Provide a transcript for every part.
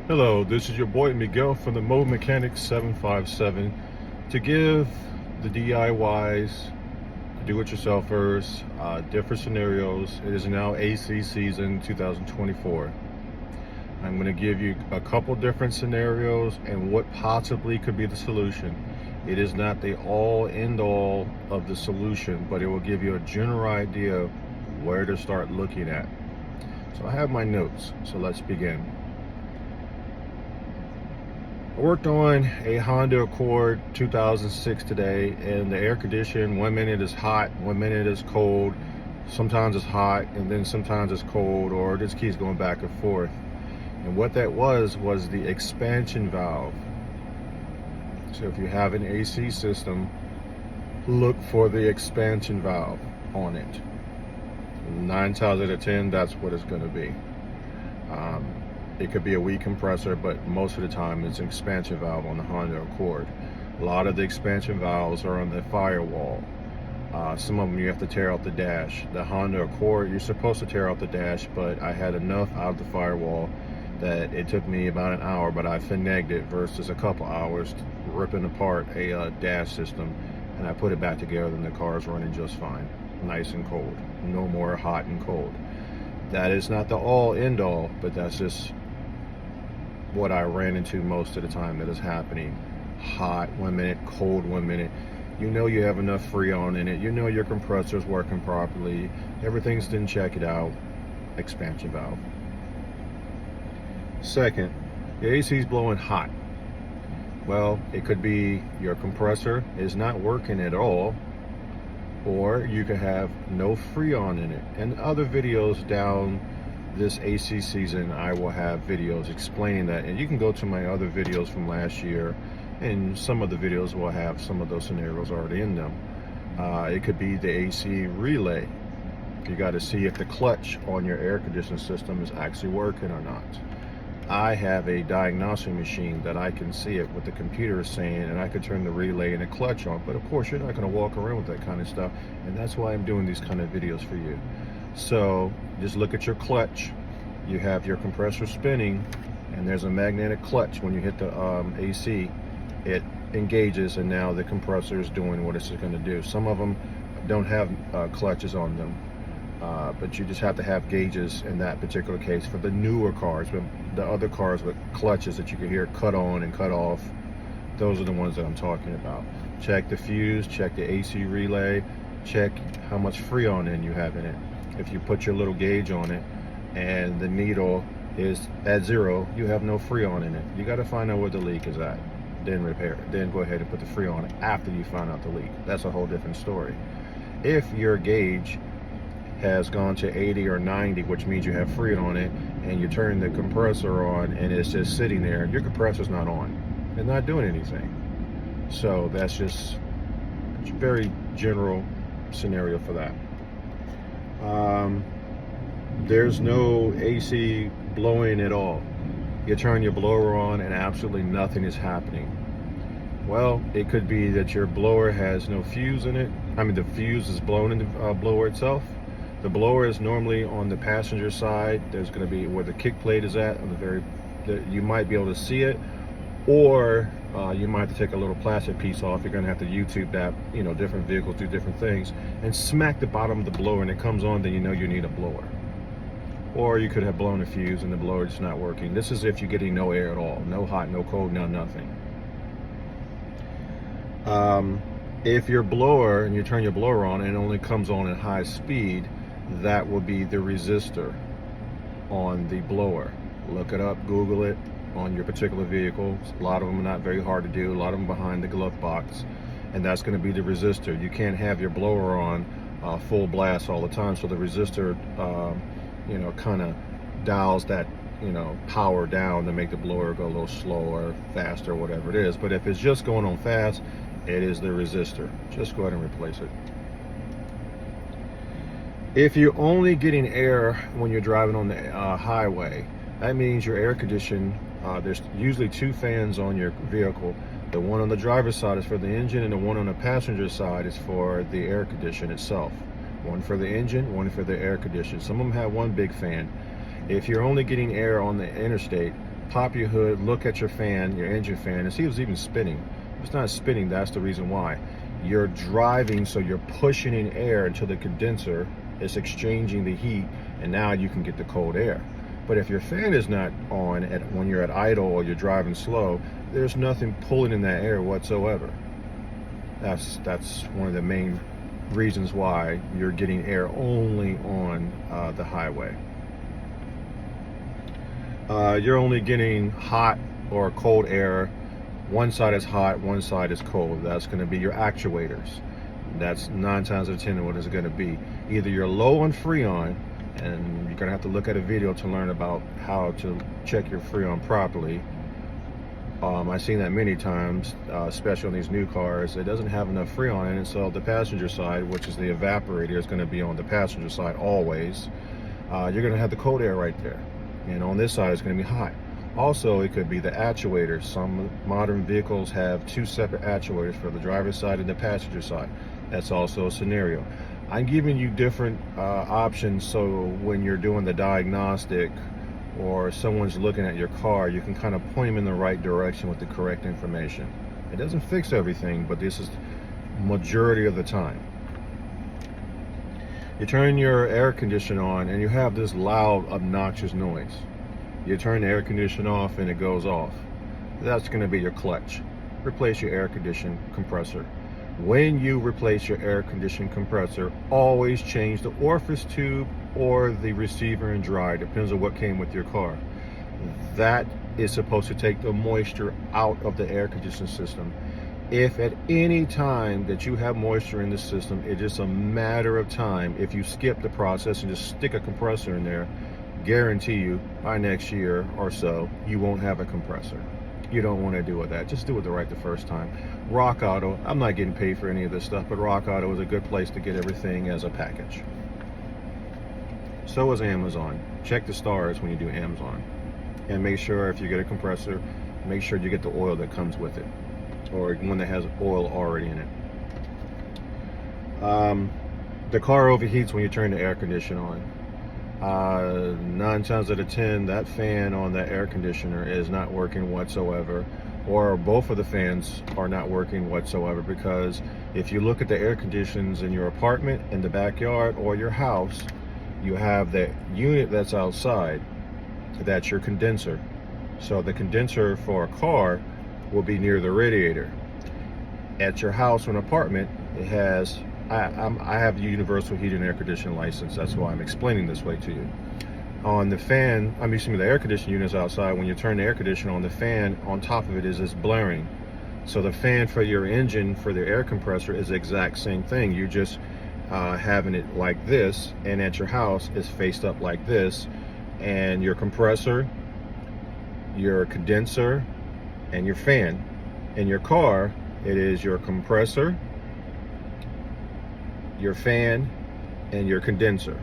Hello, this is your boy Miguel from the Mobile 757 to give the DIYs, do-it-yourselfers, different scenarios. It is now AC season 2024. I'm going to give you a couple different scenarios and what possibly could be the solution. It is not the all end all of the solution, but it will give you a general idea of where to start looking at. So I have my notes, so let's begin. I worked on a Honda Accord 2006 today, and the air condition, 1 minute is hot, 1 minute is cold, sometimes it's hot, and then sometimes it's cold, or it just keeps going back and forth. And what that was the expansion valve. So if you have an AC system, look for the expansion valve on it. 9 times out of 10, that's what it's going to be. It could be a weak compressor, but most of the time it's an expansion valve on the Honda Accord. A lot of the expansion valves are on the firewall. Some of them you have to tear out the dash. The Honda Accord, you're supposed to tear out the dash, but I had enough out of the firewall that it took me about an hour, but I finagled it versus a couple hours ripping apart a dash system, and I put it back together and the car's running just fine. Nice and cold. No more hot and cold. That is not the all end all, but that's just what I ran into most of the time that is happening. Hot 1 minute, cold 1 minute. You know you have enough Freon in it. You know your compressor's working properly. Everything's didn't check it out. Expansion valve. Second, the AC's blowing hot. Well, it could be your compressor is not working at all, or you could have no Freon in it. And other videos down this AC season, I will have videos explaining that, and you can go to my other videos from last year, and some of the videos will have some of those scenarios already in them. It could be the AC relay. You got to see if the clutch on your air conditioning system is actually working or not. I have a diagnosing machine that I can see it what the computer is saying, and I could turn the relay and the clutch on, but of course you're not going to walk around with that kind of stuff, and that's why I'm doing these kind of videos for you. So just look at your clutch. You have your compressor spinning, and there's a magnetic clutch. When you hit the AC, it engages, and now the compressor is doing what it's going to do. Some of them don't have clutches on them, but you just have to have gauges in that particular case for the newer cars. But the other cars with clutches that you can hear cut on and cut off, those are the ones that I'm talking about. Check the fuse, check the AC relay, check how much Freon in you have in it. If you put your little gauge on it and the needle is at 0, you have no Freon in it. You got to find out where the leak is at, then repair it. Then go ahead and put the Freon after you find out the leak. That's a whole different story. If your gauge has gone to 80 or 90, which means you have Freon on it, and you turn the compressor on and it's just sitting there, your compressor's not on. It's not doing anything. So that's just a very general scenario for that. There's no AC blowing at all. You turn your blower on and absolutely nothing is happening. Well, it could be that your blower has no fuse in it. I mean, the fuse is blown in the blower itself. The blower is normally on the passenger side. There's going to be where the kick plate is at on the very, you might be able to see it, or you might have to take a little plastic piece off. You're going to have to YouTube that, you know, different vehicles do different things, and smack the bottom of the blower and it comes on, then you know you need a blower. Or you could have blown a fuse and the blower is not working. This is if you're getting no air at all. No hot, no cold, no nothing. If your blower, and you turn your blower on and it only comes on at high speed, that will be the resistor on the blower. Look it up, Google it on your particular vehicle. A lot of them are not very hard to do. A lot of them behind the glove box, and that's going to be the resistor. You can't have your blower on full blast all the time, so the resistor you know, kind of dials that, you know, power down to make the blower go a little slower, faster, whatever it is. But if it's just going on fast, it is the resistor. Just go ahead and replace it. If you're only getting air when you're driving on the highway, that means your air condition, there's usually 2 fans on your vehicle. The one on the driver's side is for the engine, and the one on the passenger side is for the air condition itself. One for the engine, one for the air condition. Some of them have one big fan. If you're only getting air on the interstate, pop your hood, look at your fan, your engine fan, and see if it's even spinning. If it's not spinning, that's the reason why. You're driving, so you're pushing in air into the condenser. It's exchanging the heat, and now you can get the cold air. But if your fan is not on when you're at idle or you're driving slow, there's nothing pulling in that air whatsoever. That's one of the main reasons why you're getting air only on the highway. You're only getting hot or cold air. One side is hot, one side is cold. That's going to be your actuators. That's 9 times out of 10 what it's going to be. Either you're low on Freon, and you're going to have to look at a video to learn about how to check your Freon properly. I've seen that many times, especially on these new cars. It doesn't have enough Freon in it, so the passenger side, which is the evaporator, is going to be on the passenger side always. You're going to have the cold air right there, and on this side it's going to be hot. Also, it could be the actuators. Some modern vehicles have 2 separate actuators for the driver's side and the passenger side. That's also a scenario. I'm giving you different options, so when you're doing the diagnostic or someone's looking at your car, you can kind of point them in the right direction with the correct information. It doesn't fix everything, but this is majority of the time. You turn your air conditioner on and you have this loud, obnoxious noise. You turn the air conditioner off and it goes off. That's going to be your clutch. Replace your air conditioning compressor. When you replace your air conditioning compressor, always change the orifice tube or the receiver and dry, depends on what came with your car. That is supposed to take the moisture out of the air conditioning system. If at any time that you have moisture in the system, it's just a matter of time. If you skip the process and just stick a compressor in there, guarantee you by next year or so, you won't have a compressor. You don't want to do it that. Just do it right the first time. Rock Auto, I'm not getting paid for any of this stuff, but Rock Auto is a good place to get everything as a package. So is Amazon. Check the stars when you do Amazon. And make sure if you get a compressor, make sure you get the oil that comes with it, or one that has oil already in it. The car overheats when you turn the air conditioner on. 9 times out of 10, that fan on that air conditioner is not working whatsoever, or both of the fans are not working whatsoever, because if you look at the air conditions in your apartment, in the backyard, or your house, you have that unit that's outside. That's your condenser. So the condenser for a car will be near the radiator. At your house or an apartment, it has I have the universal heating and air conditioning license. That's why I'm explaining this way to you. On the fan, the air conditioning units outside, when you turn the air conditioner on, the fan on top of it is blaring. So the fan for your engine, for the air compressor, is the exact same thing. You just having it like this, and at your house is faced up like this, and your compressor, your condenser, and your fan. In your car, it is your compressor, your fan, and your condenser.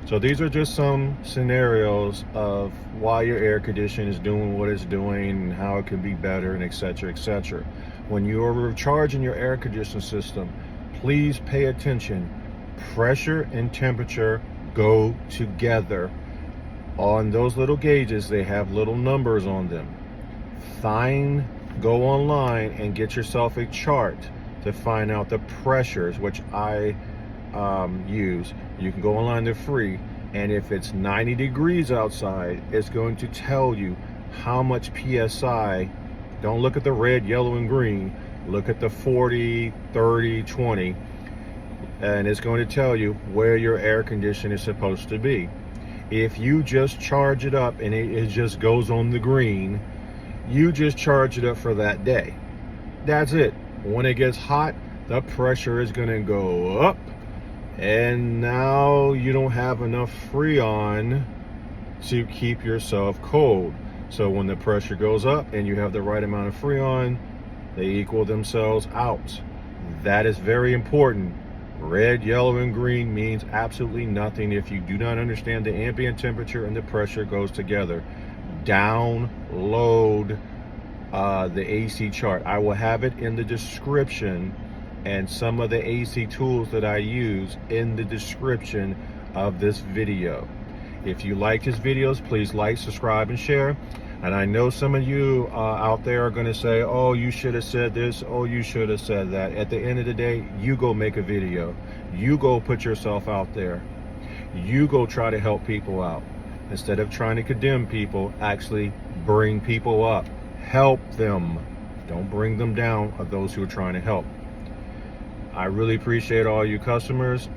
So these are just some scenarios of why your air conditioning is doing what it's doing and how it can be better, and etc., etc. When you are recharging your air conditioning system, please pay attention. Pressure and temperature go together. On those little gauges, they have little numbers on them. Go online and get yourself a chart to find out the pressures, which I use. You can go online, they're free, and if it's 90 degrees outside, it's going to tell you how much PSI. Don't look at the red, yellow, and green. Look at the 40, 30, 20, and it's going to tell you where your air conditioner is supposed to be. If you just charge it up and it just goes on the green, you just charge it up for that day. That's it. When it gets hot, the pressure is going to go up, and now you don't have enough Freon to keep yourself cold. So when the pressure goes up and you have the right amount of Freon, they equal themselves out. That is very important. Red, yellow, and green means absolutely nothing if you do not understand the ambient temperature and the pressure goes together. Download the AC chart. I will have it in the description, and some of the AC tools that I use in the description of this video. If you like his videos, please like, subscribe, and share. And I know some of you out there are going to say, oh, you should have said this, oh, you should have said that. At the end of the day, you go make a video. You go put yourself out there. You go try to help people out. Instead of trying to condemn people, actually bring people up. Help them. Don't bring them down, of those who are trying to help. I really appreciate all you customers.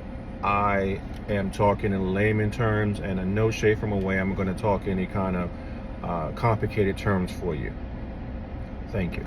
I am talking in layman terms, and in no shape from away I'm going to talk any kind of complicated terms for you. Thank you.